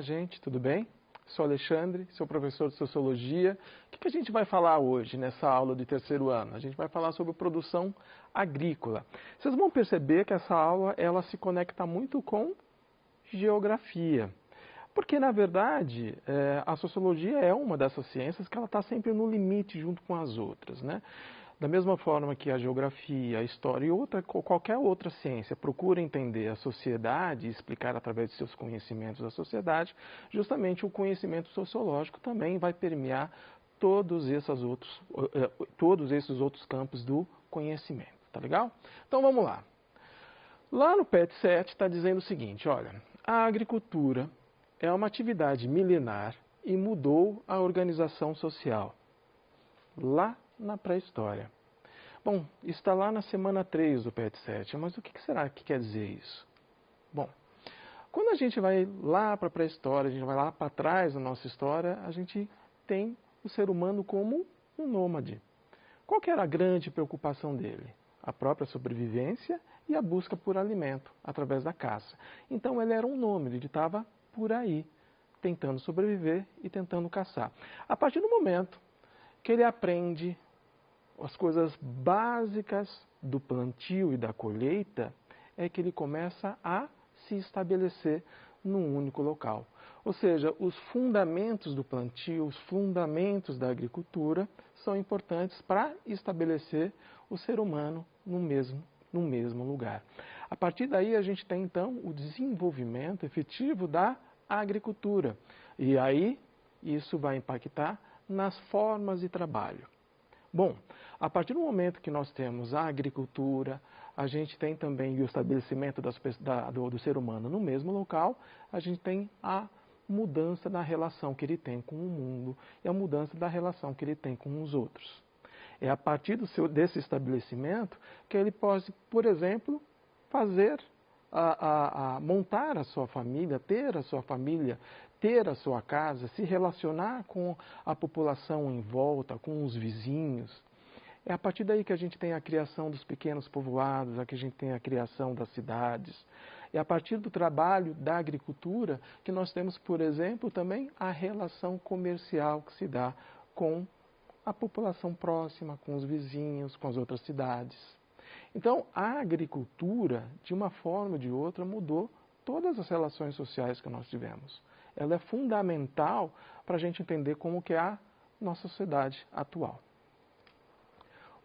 gente, tudo bem? Sou Alexandre, sou professor de Sociologia. O que a gente vai falar hoje nessa aula de terceiro ano? A gente vai falar sobre produção agrícola. Vocês vão perceber que essa aula ela se conecta muito com geografia. Porque, na verdade, a sociologia é uma dessas ciências que ela está sempre no limite junto com as outras, né? Da mesma forma que a geografia, a história e qualquer outra ciência procura entender a sociedade e explicar através de seus conhecimentos a sociedade, justamente o conhecimento sociológico também vai permear todos esses outros campos do conhecimento, tá legal? Então vamos lá. Lá no PET 7 está dizendo o seguinte, olha, a agricultura é uma atividade milenar e mudou a organização social. Lá na pré-história. Bom, está lá na semana 3 do PET 7, mas o que será que quer dizer isso? Bom, quando a gente vai lá para a pré-história, a gente vai lá para trás da nossa história, a gente tem o ser humano como um nômade. Qual que era a grande preocupação dele? A própria sobrevivência e a busca por alimento, através da caça. Então ele era um nômade, ele estava por aí, tentando sobreviver e tentando caçar. A partir do momento que ele aprende as coisas básicas do plantio e da colheita, é que ele começa a se estabelecer num único local. Ou seja, os fundamentos do plantio, os fundamentos da agricultura são importantes para estabelecer o ser humano no mesmo lugar. A partir daí a gente tem então o desenvolvimento efetivo da agricultura. E aí isso vai impactar nas formas de trabalho. Bom, a partir do momento que nós temos a agricultura, a gente tem também o estabelecimento do ser humano no mesmo local, a gente tem a mudança da relação que ele tem com o mundo e a mudança da relação que ele tem com os outros. É a partir desse estabelecimento que ele pode, por exemplo, montar a sua família, ter a sua família, ter a sua casa, se relacionar com a população em volta, com os vizinhos. É a partir daí que a gente tem a criação dos pequenos povoados, que a gente tem a criação das cidades. É a partir do trabalho da agricultura que nós temos, por exemplo, também a relação comercial que se dá com a população próxima, com os vizinhos, com as outras cidades. Então, a agricultura, de uma forma ou de outra, mudou todas as relações sociais que nós tivemos. Ela é fundamental para a gente entender como que é a nossa sociedade atual.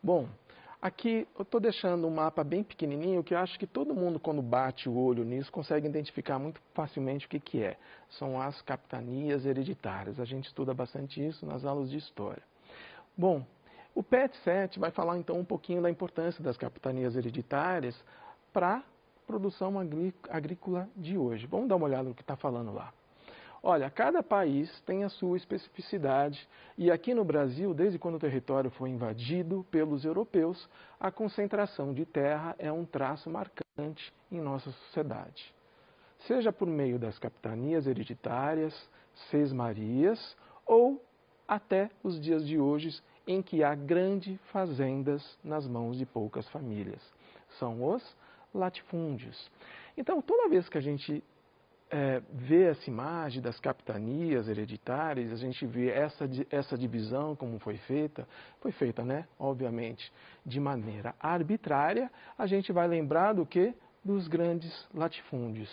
Bom, aqui eu estou deixando um mapa bem pequenininho que eu acho que todo mundo, quando bate o olho nisso, consegue identificar muito facilmente o que é. São as capitanias hereditárias. A gente estuda bastante isso nas aulas de história. Bom, o PET 7 vai falar então um pouquinho da importância das capitanias hereditárias para a produção agrícola de hoje. Vamos dar uma olhada no que está falando lá. Olha, cada país tem a sua especificidade e aqui no Brasil, desde quando o território foi invadido pelos europeus, a concentração de terra é um traço marcante em nossa sociedade. Seja por meio das capitanias hereditárias, sesmarias ou até os dias de hoje em que há grandes fazendas nas mãos de poucas famílias. São os latifúndios. Então, toda vez que a gente vê essa imagem das capitanias hereditárias, a gente vê essa divisão como foi feita, né, obviamente, de maneira arbitrária, a gente vai lembrar do quê? Dos grandes latifúndios.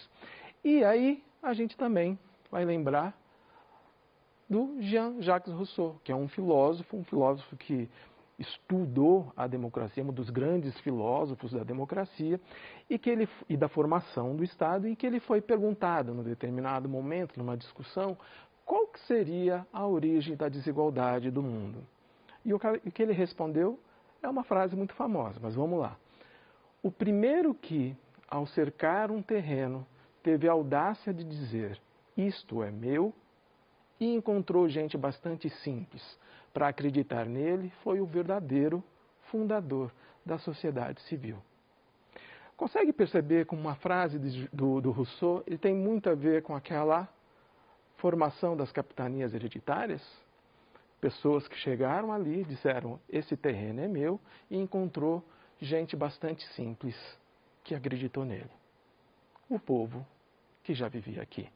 E aí a gente também vai lembrar do Jean-Jacques Rousseau, que é um filósofo que estudou a democracia, um dos grandes filósofos da democracia e da formação do Estado, e que ele foi perguntado, num determinado momento, numa discussão, qual que seria a origem da desigualdade do mundo. E o que ele respondeu é uma frase muito famosa, mas vamos lá. O primeiro que, ao cercar um terreno, teve a audácia de dizer, isto é meu, e encontrou gente bastante simples para acreditar nele, foi o verdadeiro fundador da sociedade civil. Consegue perceber como uma frase do Rousseau ele tem muito a ver com aquela formação das capitanias hereditárias? Pessoas que chegaram ali, disseram, esse terreno é meu, e encontrou gente bastante simples que acreditou nele. O povo que já vivia aqui.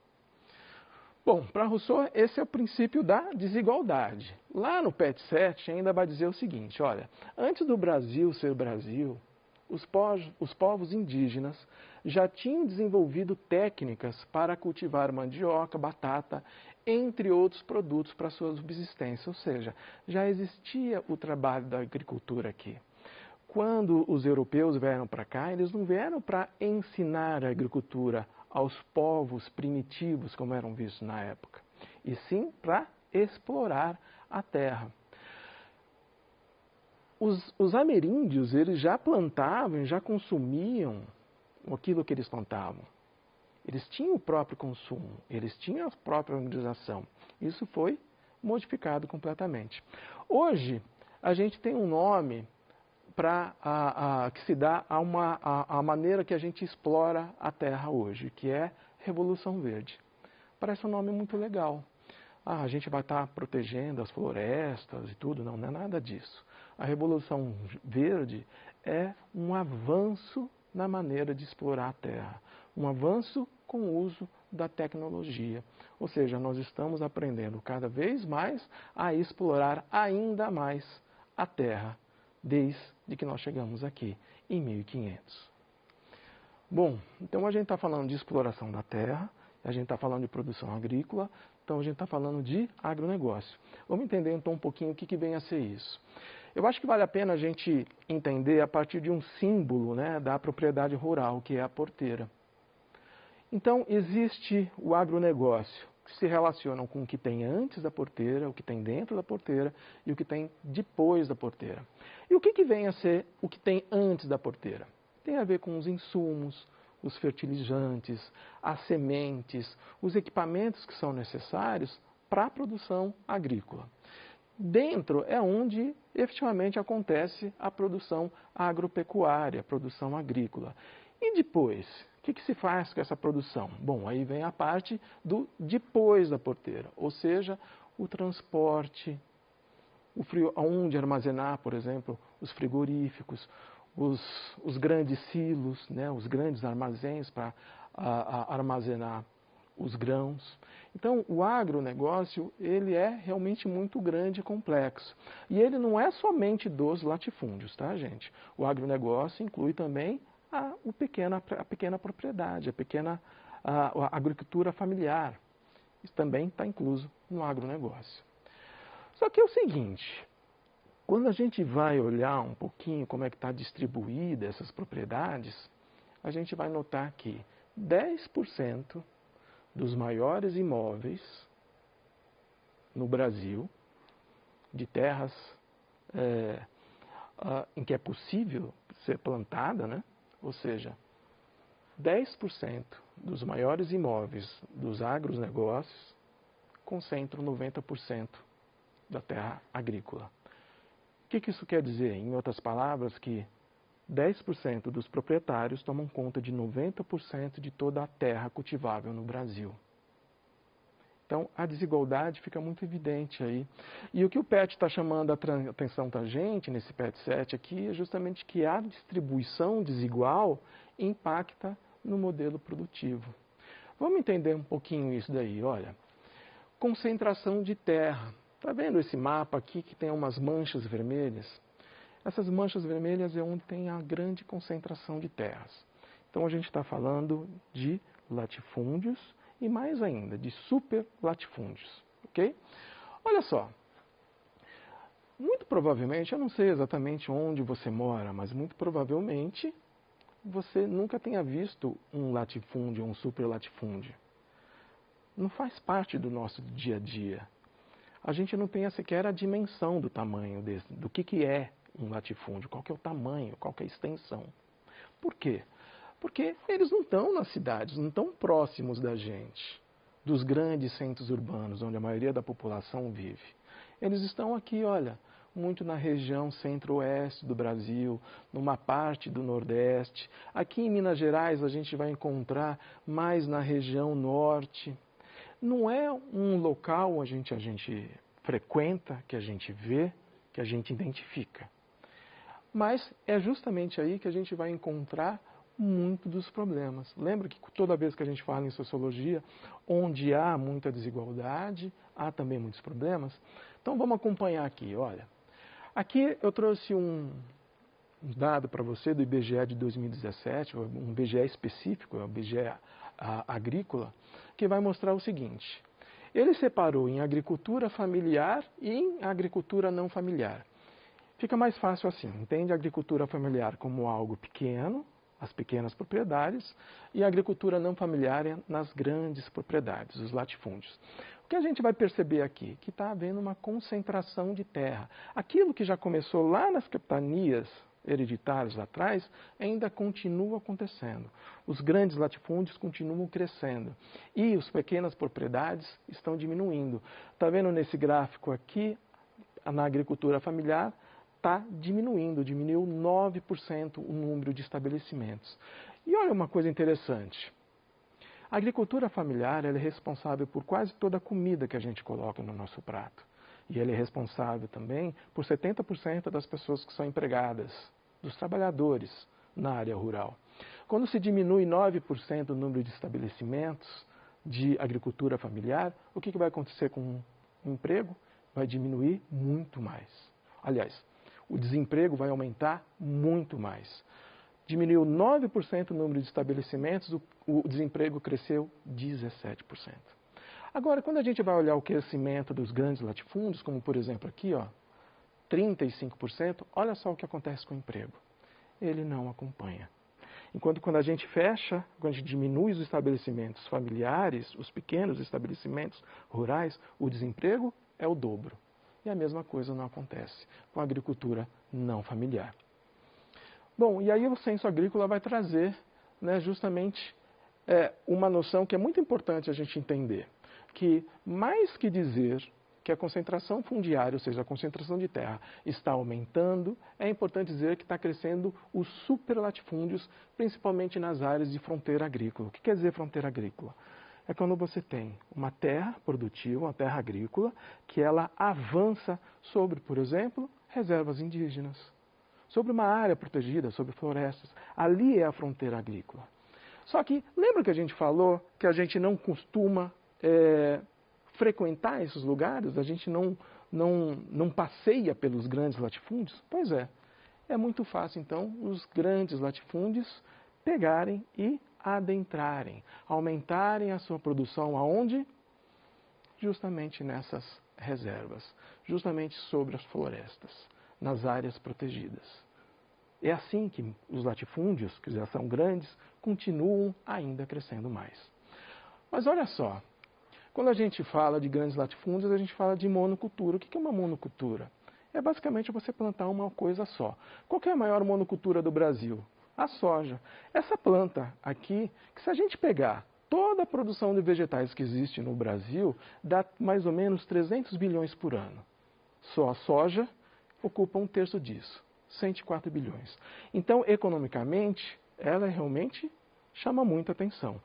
Bom, para Rousseau, esse é o princípio da desigualdade. Lá no PET 7 ainda vai dizer o seguinte, olha, antes do Brasil ser Brasil, os povos indígenas já tinham desenvolvido técnicas para cultivar mandioca, batata, entre outros produtos para sua subsistência, ou seja, já existia o trabalho da agricultura aqui. Quando os europeus vieram para cá, eles não vieram para ensinar a agricultura aos povos primitivos, como eram vistos na época, e sim para explorar a terra. Os ameríndios, eles já plantavam, já consumiam aquilo que eles plantavam. Eles tinham o próprio consumo, eles tinham a própria organização. Isso foi modificado completamente. Hoje, a gente tem um nome que se dá a maneira que a gente explora a Terra hoje, que é Revolução Verde. Parece um nome muito legal. A gente vai estar protegendo as florestas e tudo. Não, não é nada disso. A Revolução Verde é um avanço na maneira de explorar a Terra. Um avanço com o uso da tecnologia. Ou seja, nós estamos aprendendo cada vez mais a explorar ainda mais a Terra, desde que nós chegamos aqui, em 1500. Bom, então a gente está falando de exploração da terra, a gente está falando de produção agrícola, então a gente está falando de agronegócio. Vamos entender então um pouquinho o que vem a ser isso. Eu acho que vale a pena a gente entender a partir de um símbolo, né, da propriedade rural, que é a porteira. Então, existe o agronegócio, que se relacionam com o que tem antes da porteira, o que tem dentro da porteira e o que tem depois da porteira. E o que vem a ser o que tem antes da porteira? Tem a ver com os insumos, os fertilizantes, as sementes, os equipamentos que são necessários para a produção agrícola. Dentro é onde efetivamente acontece a produção agropecuária, a produção agrícola. E depois? O que se faz com essa produção? Bom, aí vem a parte do depois da porteira, ou seja, o transporte, onde armazenar, por exemplo, os frigoríficos, os grandes silos, né, os grandes armazéns para armazenar os grãos. Então, o agronegócio, ele é realmente muito grande e complexo. E ele não é somente dos latifúndios, tá, gente? O agronegócio inclui também a pequena propriedade, a agricultura familiar. Isso também está incluso no agronegócio. Só que é o seguinte, quando a gente vai olhar um pouquinho como é que está distribuída essas propriedades, a gente vai notar que 10% dos maiores imóveis no Brasil, de terras em que é possível ser plantada, né? Ou seja, 10% dos maiores imóveis dos agronegócios concentram 90% da terra agrícola. O que isso quer dizer? Em outras palavras, que 10% dos proprietários tomam conta de 90% de toda a terra cultivável no Brasil. Então, a desigualdade fica muito evidente aí. E o que o PET está chamando a atenção da gente, nesse PET 7 aqui, é justamente que a distribuição desigual impacta no modelo produtivo. Vamos entender um pouquinho isso daí. Olha, concentração de terra. Está vendo esse mapa aqui que tem umas manchas vermelhas? Essas manchas vermelhas é onde tem a grande concentração de terras. Então, a gente está falando de latifúndios e mais ainda, de superlatifúndios, ok? Olha só, muito provavelmente, eu não sei exatamente onde você mora, mas muito provavelmente você nunca tenha visto um latifúndio ou um superlatifúndio. Não faz parte do nosso dia a dia. A gente não tem sequer a dimensão do tamanho do que é um latifúndio, qual que é o tamanho, qual que é a extensão. Por quê? Porque eles não estão nas cidades, não estão próximos da gente, dos grandes centros urbanos, onde a maioria da população vive. Eles estão aqui, olha, muito na região centro-oeste do Brasil, numa parte do Nordeste. Aqui em Minas Gerais a gente vai encontrar mais na região norte. Não é um local onde a gente frequenta, que a gente vê, que a gente identifica. Mas é justamente aí que a gente vai encontrar muito dos problemas. Lembra que toda vez que a gente fala em sociologia, onde há muita desigualdade, há também muitos problemas? Então vamos acompanhar aqui, olha. Aqui eu trouxe um dado para você do IBGE de 2017, um IBGE específico, é o IBGE agrícola, que vai mostrar o seguinte. Ele separou em agricultura familiar e em agricultura não familiar. Fica mais fácil assim, entende a agricultura familiar como algo pequeno, as pequenas propriedades, e a agricultura não familiar nas grandes propriedades, os latifúndios. O que a gente vai perceber aqui? Que está havendo uma concentração de terra. Aquilo que já começou lá nas capitanias hereditárias lá atrás, ainda continua acontecendo. Os grandes latifúndios continuam crescendo e as pequenas propriedades estão diminuindo. Está vendo nesse gráfico aqui, na agricultura familiar, está diminuindo, diminuiu 9% o número de estabelecimentos. E olha uma coisa interessante. A agricultura familiar ela é responsável por quase toda a comida que a gente coloca no nosso prato. E ele é responsável também por 70% das pessoas que são empregadas, dos trabalhadores na área rural. Quando se diminui 9% o número de estabelecimentos de agricultura familiar, o que vai acontecer com o emprego? Vai diminuir muito mais. Aliás, o desemprego vai aumentar muito mais. Diminuiu 9% o número de estabelecimentos, o desemprego cresceu 17%. Agora, quando a gente vai olhar o crescimento dos grandes latifúndios, como por exemplo aqui, ó, 35%, olha só o que acontece com o emprego. Ele não acompanha. Enquanto quando a gente fecha, quando a gente diminui os estabelecimentos familiares, os pequenos estabelecimentos rurais, o desemprego é o dobro. E a mesma coisa não acontece com a agricultura não familiar. Bom, e aí o censo agrícola vai trazer justamente uma noção que é muito importante a gente entender. Que mais que dizer que a concentração fundiária, ou seja, a concentração de terra, está aumentando, é importante dizer que está crescendo os superlatifúndios, principalmente nas áreas de fronteira agrícola. O que quer dizer fronteira agrícola? É quando você tem uma terra produtiva, uma terra agrícola, que ela avança sobre, por exemplo, reservas indígenas, sobre uma área protegida, sobre florestas. Ali é a fronteira agrícola. Só que, lembra que a gente falou que a gente não costuma frequentar esses lugares, a gente não passeia pelos grandes latifúndios? Pois é muito fácil então os grandes latifúndios pegarem e adentrarem, aumentarem a sua produção aonde? Justamente nessas reservas, justamente sobre as florestas, nas áreas protegidas. É assim que os latifúndios, que já são grandes, continuam ainda crescendo mais. Mas olha só, quando a gente fala de grandes latifúndios, a gente fala de monocultura. O que é uma monocultura? É basicamente você plantar uma coisa só. Qual é a maior monocultura do Brasil? A soja. Essa planta aqui, que se a gente pegar toda a produção de vegetais que existe no Brasil, dá mais ou menos 300 bilhões por ano. Só a soja ocupa um terço disso, 104 bilhões. Então, economicamente, ela realmente chama muita atenção.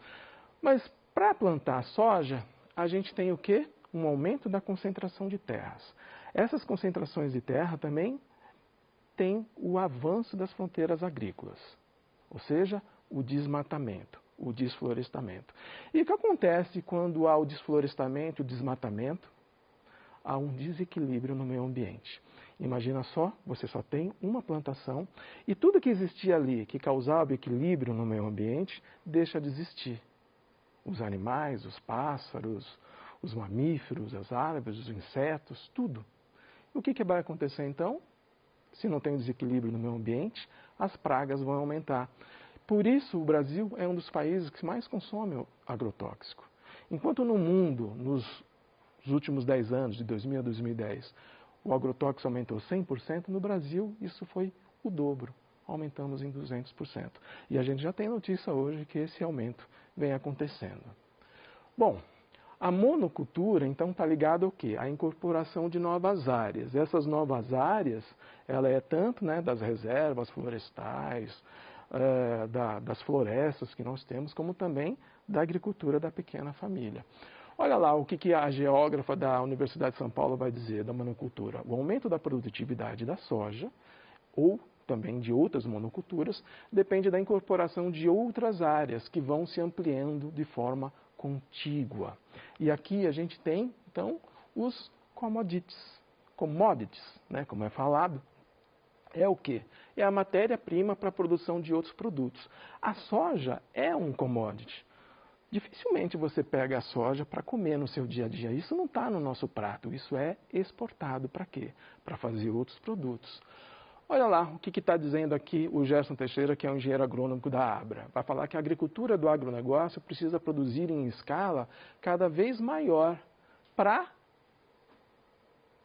Mas para plantar soja, a gente tem o quê? Um aumento da concentração de terras. Essas concentrações de terra também têm o avanço das fronteiras agrícolas, ou seja, o desmatamento, o desflorestamento. E o que acontece quando há o desflorestamento, o desmatamento? Há um desequilíbrio no meio ambiente. Imagina só, você só tem uma plantação e tudo que existia ali, que causava equilíbrio no meio ambiente, deixa de existir. Os animais, os pássaros, os mamíferos, as árvores, os insetos, tudo. E o que vai acontecer então? Se não tem desequilíbrio no meio ambiente, as pragas vão aumentar. Por isso, o Brasil é um dos países que mais consome o agrotóxico. Enquanto no mundo, nos últimos 10 anos, de 2000 a 2010, o agrotóxico aumentou 100%, no Brasil isso foi o dobro. Aumentamos em 200%. E a gente já tem notícia hoje que esse aumento vem acontecendo. Bom, a monocultura, então, está ligada ao quê? À incorporação de novas áreas. Essas novas áreas, ela é tanto das reservas florestais, das florestas que nós temos, como também da agricultura da pequena família. Olha lá o que a geógrafa da Universidade de São Paulo vai dizer da monocultura. O aumento da produtividade da soja ou também de outras monoculturas, depende da incorporação de outras áreas que vão se ampliando de forma contígua. E aqui a gente tem, então, os commodities, né, como é falado. É o quê? É a matéria-prima para a produção de outros produtos. A soja é um commodity. Dificilmente você pega a soja para comer no seu dia a dia. Isso não está no nosso prato. Isso é exportado para quê? Para fazer outros produtos. Olha lá o que está dizendo aqui o Gerson Teixeira, que é um engenheiro agrônomo da Abra. Vai falar que a agricultura do agronegócio precisa produzir em escala cada vez maior para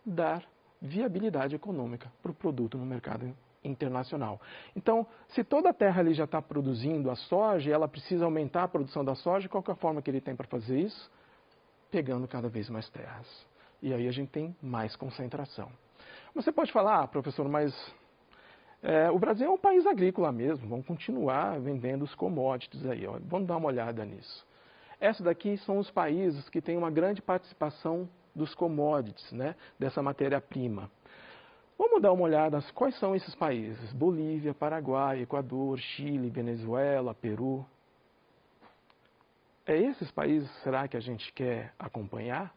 dar viabilidade econômica para o produto no mercado internacional. Então, se toda a terra ali já está produzindo a soja e ela precisa aumentar a produção da soja, qual que é a forma que ele tem para fazer isso? Pegando cada vez mais terras. E aí a gente tem mais concentração. Você pode falar, professor, mas o Brasil é um país agrícola mesmo, vamos continuar vendendo os commodities aí, ó. Vamos dar uma olhada nisso. Essa daqui são os países que têm uma grande participação dos commodities, né, dessa matéria-prima. Vamos dar uma olhada, quais são esses países? Bolívia, Paraguai, Equador, Chile, Venezuela, Peru. É esses países, será que a gente quer acompanhar?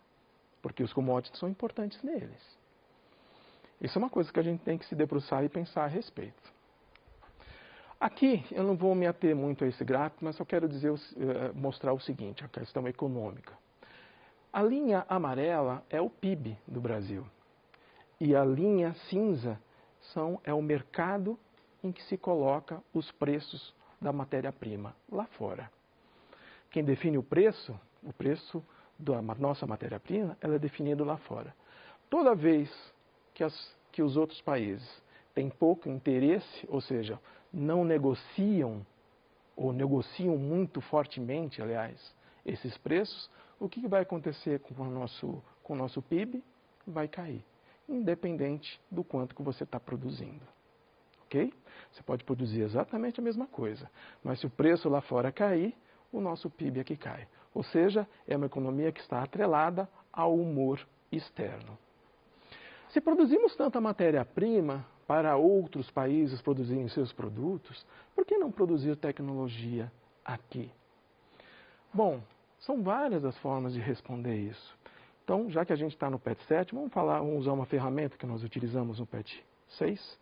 Porque os commodities são importantes neles. Isso é uma coisa que a gente tem que se debruçar e pensar a respeito. Aqui, eu não vou me ater muito a esse gráfico, mas só quero mostrar o seguinte, a questão econômica. A linha amarela é o PIB do Brasil. E a linha cinza é o mercado em que se coloca os preços da matéria-prima lá fora. Quem define o preço da nossa matéria-prima, ela é definido lá fora. Toda vez que os outros países têm pouco interesse, ou seja, não negociam, ou negociam muito fortemente, aliás, esses preços, o que vai acontecer com o nosso PIB? Vai cair, independente do quanto que você está produzindo. Ok? Você pode produzir exatamente a mesma coisa, mas se o preço lá fora cair, o nosso PIB aqui cai. Ou seja, é uma economia que está atrelada ao humor externo. Se produzimos tanta matéria-prima para outros países produzirem seus produtos, por que não produzir tecnologia aqui? Bom, são várias as formas de responder isso. Então, já que a gente está no PET 7, vamos usar uma ferramenta que nós utilizamos no PET 6.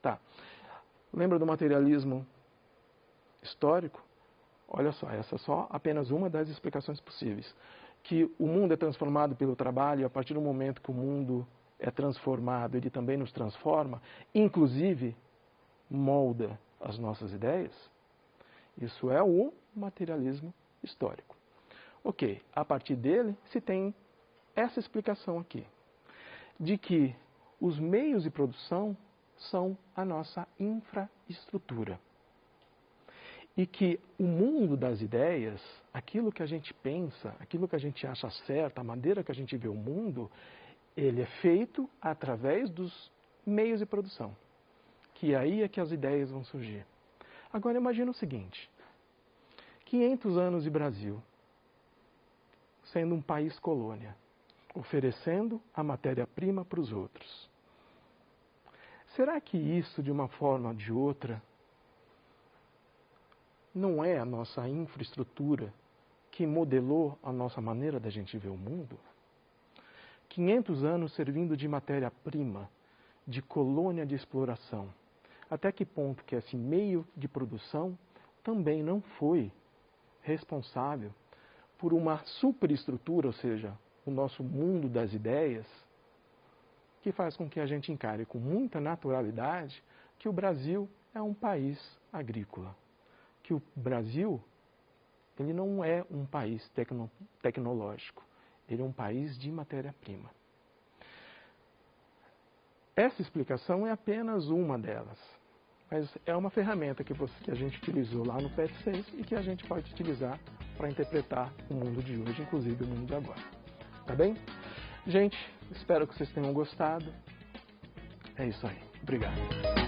Tá. Lembra do materialismo histórico? Olha só, essa é só apenas uma das explicações possíveis. Que o mundo é transformado pelo trabalho e a partir do momento que o mundo é transformado, ele também nos transforma, inclusive molda as nossas ideias. Isso é o materialismo histórico. Ok, a partir dele se tem essa explicação aqui, de que os meios de produção são a nossa infraestrutura. E que o mundo das ideias, aquilo que a gente pensa, aquilo que a gente acha certo, a maneira que a gente vê o mundo, ele é feito através dos meios de produção. Que aí é que as ideias vão surgir. Agora imagina o seguinte, 500 anos de Brasil, sendo um país colônia, oferecendo a matéria-prima para os outros. Será que isso, de uma forma ou de outra, não é a nossa infraestrutura que modelou a nossa maneira da gente ver o mundo? 500 anos servindo de matéria-prima, de colônia de exploração. Até que ponto que esse meio de produção também não foi responsável por uma superestrutura, ou seja, o nosso mundo das ideias, que faz com que a gente encare com muita naturalidade que o Brasil é um país agrícola. Que o Brasil, ele não é um país tecnológico, ele é um país de matéria-prima. Essa explicação é apenas uma delas, mas é uma ferramenta que a gente utilizou lá no PET 6 e que a gente pode utilizar para interpretar o mundo de hoje, inclusive o mundo de agora. Tá bem? Gente, espero que vocês tenham gostado. É isso aí. Obrigado.